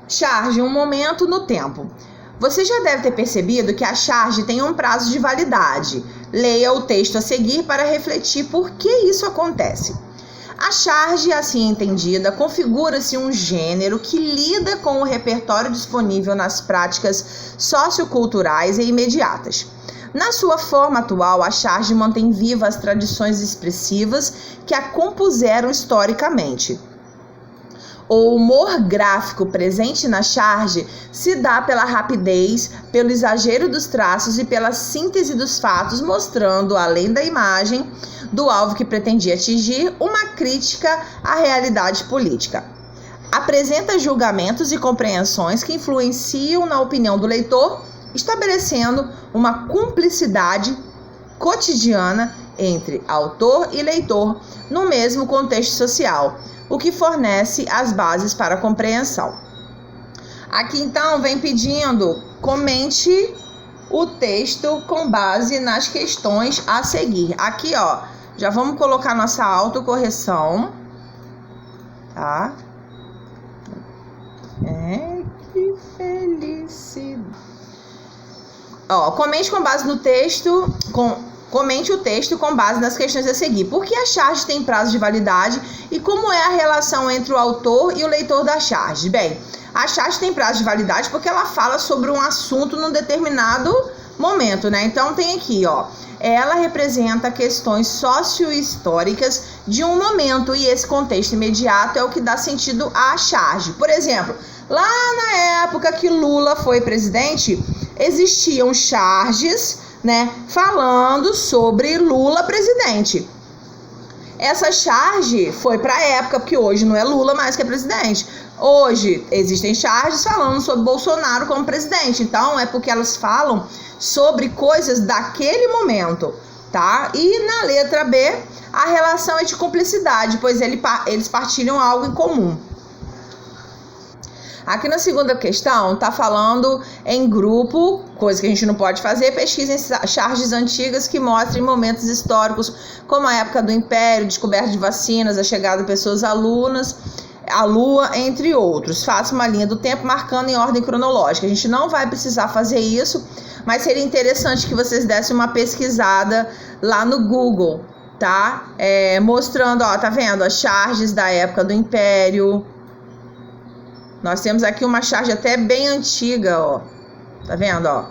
Charge, um momento no tempo. Você já deve ter percebido que a charge tem um prazo de validade. Leia o texto a seguir para refletir por que isso acontece. A charge, assim entendida, configura-se um gênero que lida com o repertório disponível nas práticas socioculturais e imediatas. Na sua forma atual, a charge mantém vivas as tradições expressivas que a compuseram historicamente. O humor gráfico presente na charge se dá pela rapidez, pelo exagero dos traços e pela síntese dos fatos, mostrando, além da imagem do alvo que pretendia atingir, uma crítica à realidade política. Apresenta julgamentos e compreensões que influenciam na opinião do leitor, estabelecendo uma cumplicidade cotidiana entre autor e leitor no mesmo contexto social, o que fornece as bases para a compreensão. Aqui então vem pedindo, comente o texto com base nas questões a seguir. Aqui ó, já vamos colocar nossa autocorreção, tá? Que felicidade. Ó, comente com base no texto, comente o texto com base nas questões a seguir. Por que a charge tem prazo de validade e como é a relação entre o autor e o leitor da charge? Bem, a charge tem prazo de validade porque ela fala sobre um assunto num determinado momento, né? Então tem aqui, ó, ela representa questões socio-históricas de um momento e esse contexto imediato é o que dá sentido à charge. Por exemplo, lá na época que Lula foi presidente, existiam charges, né, falando sobre Lula presidente. Essa charge foi para a época, porque hoje não é Lula mais que é presidente. Hoje existem charges falando sobre Bolsonaro como presidente. Então é porque elas falam sobre coisas daquele momento, tá? E na letra B, a relação é de cumplicidade, pois eles partilham algo em comum. Aqui na segunda questão, tá falando em grupo, coisa que a gente não pode fazer, pesquisa em charges antigas que mostrem momentos históricos, como a época do Império, descoberta de vacinas, a chegada de pessoas à Lua, entre outros. Faça uma linha do tempo marcando em ordem cronológica. A gente não vai precisar fazer isso, mas seria interessante que vocês dessem uma pesquisada lá no Google, tá? Mostrando, ó, tá vendo? As charges da época do Império. Nós temos aqui uma charge até bem antiga, ó. Tá vendo, ó?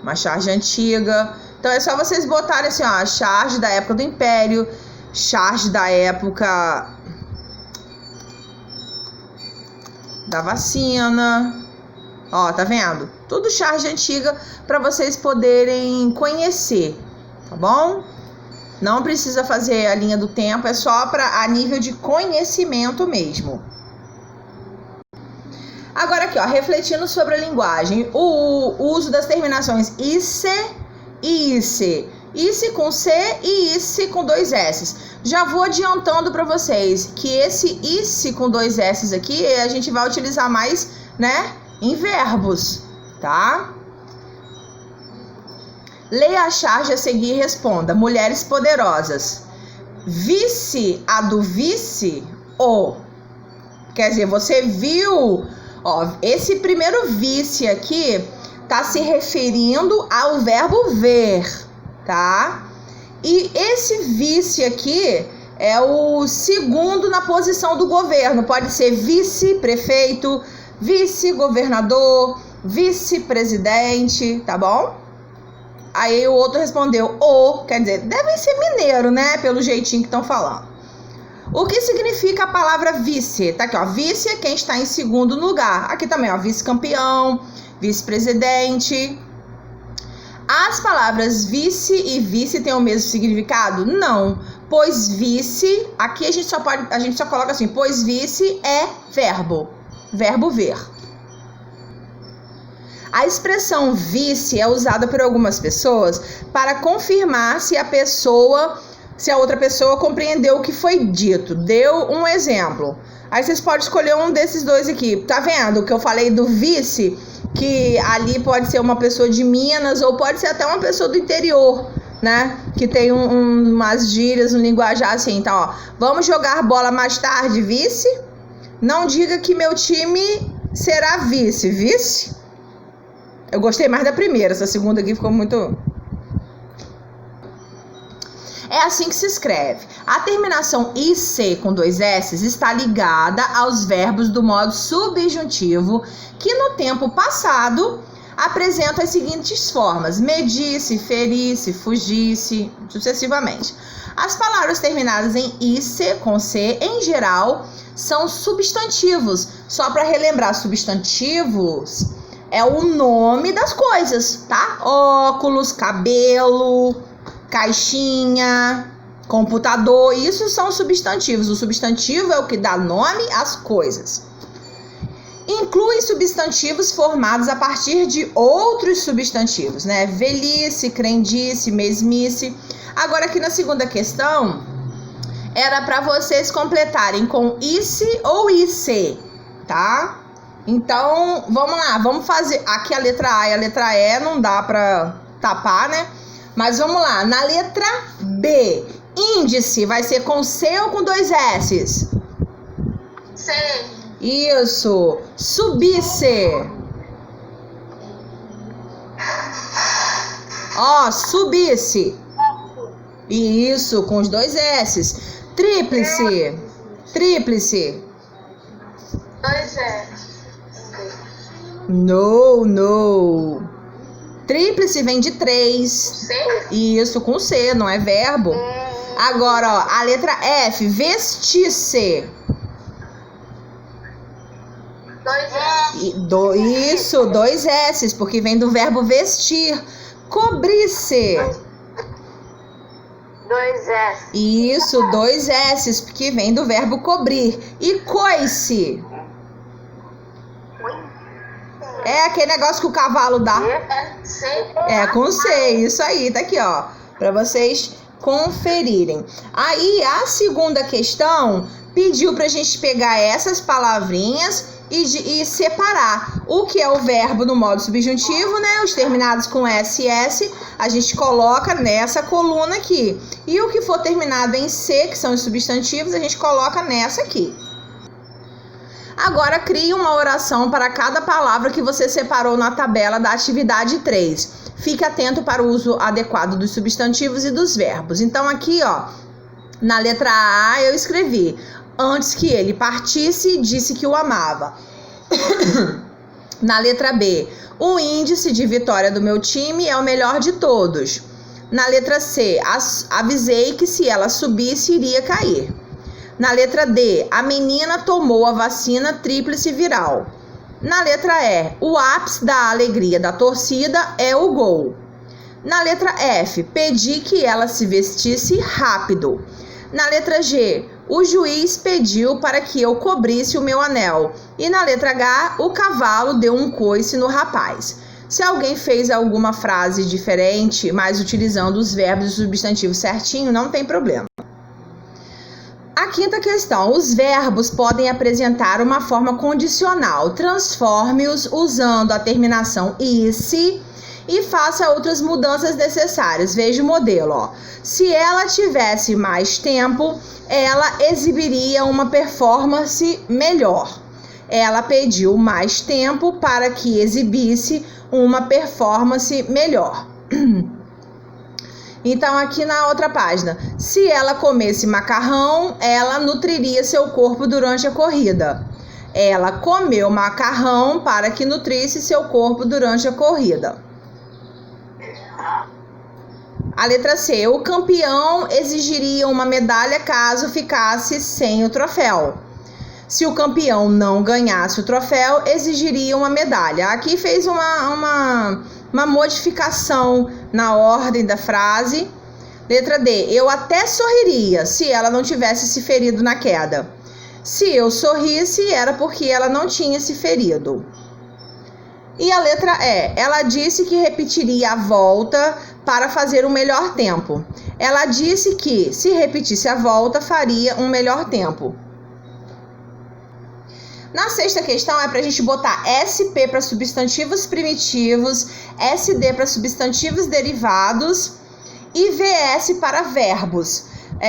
Uma charge antiga. Então é só vocês botarem assim, ó, a charge da época do Império, charge da época da vacina. Ó, tá vendo? Tudo charge antiga para vocês poderem conhecer, tá bom? Não precisa fazer a linha do tempo, é só a nível de conhecimento mesmo. Agora aqui, ó, refletindo sobre a linguagem, o uso das terminações ICE e ICE, ICE com C e ICE com 2 S. Já vou adiantando para vocês que esse ICE com 2 S aqui, a gente vai utilizar mais, né, em verbos, tá? Leia a charge a seguir e responda. Mulheres poderosas. Vice a do vice ou? Quer dizer, você viu... Ó, esse primeiro vice aqui tá se referindo ao verbo ver, tá? E esse vice aqui é o segundo na posição do governo. Pode ser vice-prefeito, vice-governador, vice-presidente, tá bom? Aí o outro respondeu o, quer dizer, devem ser mineiro, né? Pelo jeitinho que estão falando. O que significa a palavra vice? Tá aqui, ó. Vice é quem está em segundo lugar. Aqui também, ó. Vice-campeão, vice-presidente. As palavras vice e vice têm o mesmo significado? Não. Pois vice, aqui a gente só coloca assim, pois vice é verbo. Verbo ver. A expressão vice é usada por algumas pessoas para confirmar se a outra pessoa compreendeu o que foi dito. Deu um exemplo. Aí vocês podem escolher um desses dois aqui. Tá vendo que eu falei do vice? Que ali pode ser uma pessoa de Minas ou pode ser até uma pessoa do interior, né? Que tem umas gírias, um linguajar assim. Então, ó, vamos jogar bola mais tarde, vice? Não diga que meu time será vice. Vice? Eu gostei mais da primeira, essa segunda aqui ficou muito... É assim que se escreve. A terminação IC com 2 S está ligada aos verbos do modo subjuntivo que no tempo passado apresentam as seguintes formas: medisse, ferisse, fugisse, sucessivamente. As palavras terminadas em IC com C, em geral, são substantivos. Só para relembrar, substantivos é o nome das coisas, tá? Óculos, cabelo, caixinha, computador, isso são substantivos. O substantivo é o que dá nome às coisas. Inclui substantivos formados a partir de outros substantivos, né? Velhice, crendice, mesmice. Agora, aqui na segunda questão, era para vocês completarem com ICE ou IC, tá? Então, vamos lá, vamos fazer. Aqui a letra A e a letra E não dá para tapar, né? Mas vamos lá, na letra B, índice vai ser com C ou com 2 S? C. Isso. Subisse. Ó, subisse. Isso, com os 2 S. Tríplice. Tríplice. 2 S. No. Tríplice vem de 3. C? Isso, com C, não é verbo. Agora, ó, a letra F, vestisse. 2 S. Isso, 2 S, porque vem do verbo vestir. Cobrisse. 2 S. Isso, 2 S, porque vem do verbo cobrir. E coice. É aquele negócio que o cavalo dá. C. É, com C, isso aí, tá aqui, ó, pra vocês conferirem. Aí, a segunda questão pediu pra gente pegar essas palavrinhas e separar o que é o verbo no modo subjuntivo, né? Os terminados com SS, a gente coloca nessa coluna aqui. E o que for terminado em C, que são os substantivos, a gente coloca nessa aqui. Agora, crie uma oração para cada palavra que você separou na tabela da atividade 3. Fique atento para o uso adequado dos substantivos e dos verbos. Então, aqui, ó, na letra A, eu escrevi: antes que ele partisse, disse que o amava. Na letra B, o índice de vitória do meu time é o melhor de todos. Na letra C, avisei que se ela subisse, iria cair. Na letra D, a menina tomou a vacina tríplice viral. Na letra E, o ápice da alegria da torcida é o gol. Na letra F, pedi que ela se vestisse rápido. Na letra G, o juiz pediu para que eu cobrisse o meu anel. E na letra H, o cavalo deu um coice no rapaz. Se alguém fez alguma frase diferente, mas utilizando os verbos e os substantivos certinho, não tem problema. A quinta questão: os verbos podem apresentar uma forma condicional. Transforme-os usando a terminação -se e faça outras mudanças necessárias. Veja o modelo, ó. Se ela tivesse mais tempo, ela exibiria uma performance melhor. Ela pediu mais tempo para que exibisse uma performance melhor. Então, aqui na outra página, se ela comesse macarrão, ela nutriria seu corpo durante a corrida. Ela comeu macarrão para que nutrisse seu corpo durante a corrida. A letra C, o campeão exigiria uma medalha caso ficasse sem o troféu. Se o campeão não ganhasse o troféu, exigiria uma medalha. Aqui fez uma modificação na ordem da frase. Letra D, eu até sorriria se ela não tivesse se ferido na queda. Se eu sorrisse, era porque ela não tinha se ferido. E a letra E, ela disse que repetiria a volta para fazer um melhor tempo. Ela disse que, se repetisse a volta, faria um melhor tempo. Na sexta questão é para a gente botar SP para substantivos primitivos, SD para substantivos derivados e VS para verbos.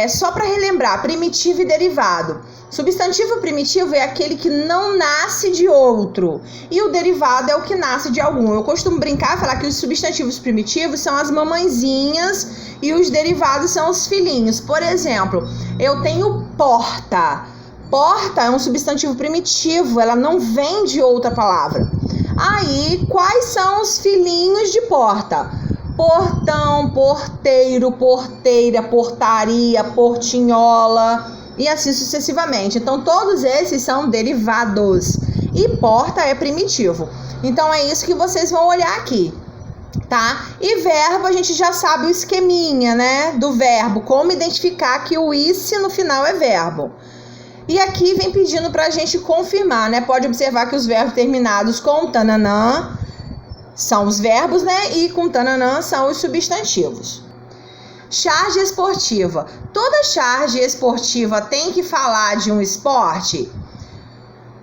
Só para relembrar, primitivo e derivado. Substantivo primitivo é aquele que não nasce de outro. E o derivado é o que nasce de algum. Eu costumo brincar e falar que os substantivos primitivos são as mamãezinhas e os derivados são os filhinhos. Por exemplo, eu tenho porta. Porta é um substantivo primitivo, ela não vem de outra palavra. Aí, quais são os filhinhos de porta? Portão, porteiro, porteira, portaria, portinhola e assim sucessivamente. Então, todos esses são derivados. E porta é primitivo. Então, é isso que vocês vão olhar aqui, tá? E verbo, a gente já sabe o esqueminha, né? Do verbo. Como identificar que o "ice" no final é verbo. E aqui vem pedindo pra gente confirmar, né? Pode observar que os verbos terminados com tananã são os verbos, né? E com tananã são os substantivos. Charge esportiva. Toda charge esportiva tem que falar de um esporte?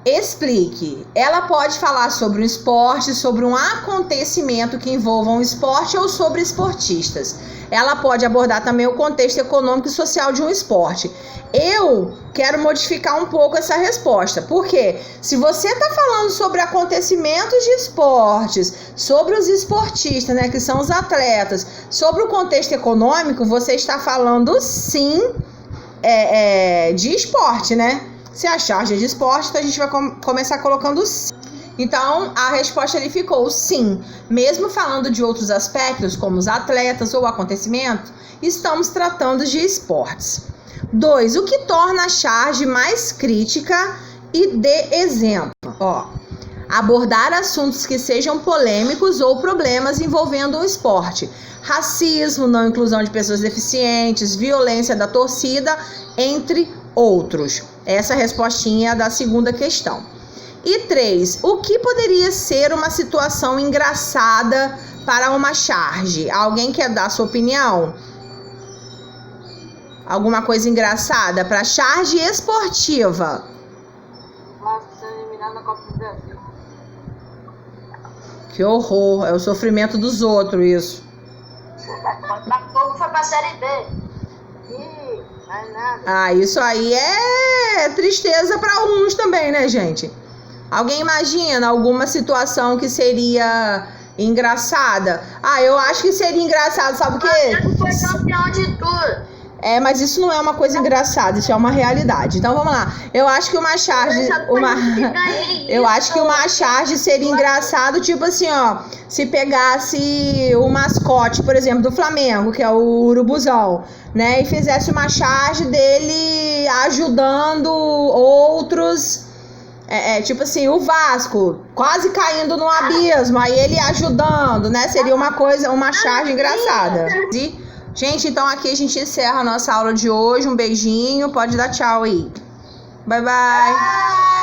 Explique. Ela pode falar sobre um esporte, sobre um acontecimento que envolva um esporte ou sobre esportistas. Ela pode abordar também o contexto econômico e social de um esporte. Eu quero modificar um pouco essa resposta. Por quê? Se você está falando sobre acontecimentos de esportes, sobre os esportistas, né, que são os atletas, sobre o contexto econômico, você está falando sim de esporte, né? Se a charge é de esporte, então a gente vai começar colocando sim. Então, a resposta ali ficou sim. Mesmo falando de outros aspectos, como os atletas ou acontecimentos, estamos tratando de esportes. 2. O que torna a charge mais crítica e dê exemplo? Abordar assuntos que sejam polêmicos ou problemas envolvendo o esporte. Racismo, não inclusão de pessoas deficientes, violência da torcida, entre outros. Essa respostinha é da segunda questão. E 3. O que poderia ser uma situação engraçada para uma charge? Alguém quer dar sua opinião? Alguma coisa engraçada para charge esportiva? Eliminando a Copa do Brasil. Que horror, é o sofrimento dos outros isso. Botafogo foi pra Série B. Nada. Isso aí é tristeza para alguns também, né, gente? Alguém imagina alguma situação que seria engraçada? Eu acho que seria engraçado, sabe o quê? Ele foi campeão de tudo. Mas isso não é uma coisa engraçada, isso é uma realidade. Então vamos lá. Eu acho que uma charge, eu acho que uma charge seria engraçado, tipo assim, se pegasse o mascote, por exemplo, do Flamengo, que é o Urubuzão, né, e fizesse uma charge dele ajudando outros, tipo assim, o Vasco quase caindo no abismo, aí ele ajudando, né? Seria uma charge engraçada. Gente, então aqui a gente encerra a nossa aula de hoje. Um beijinho, pode dar tchau aí. Bye, bye.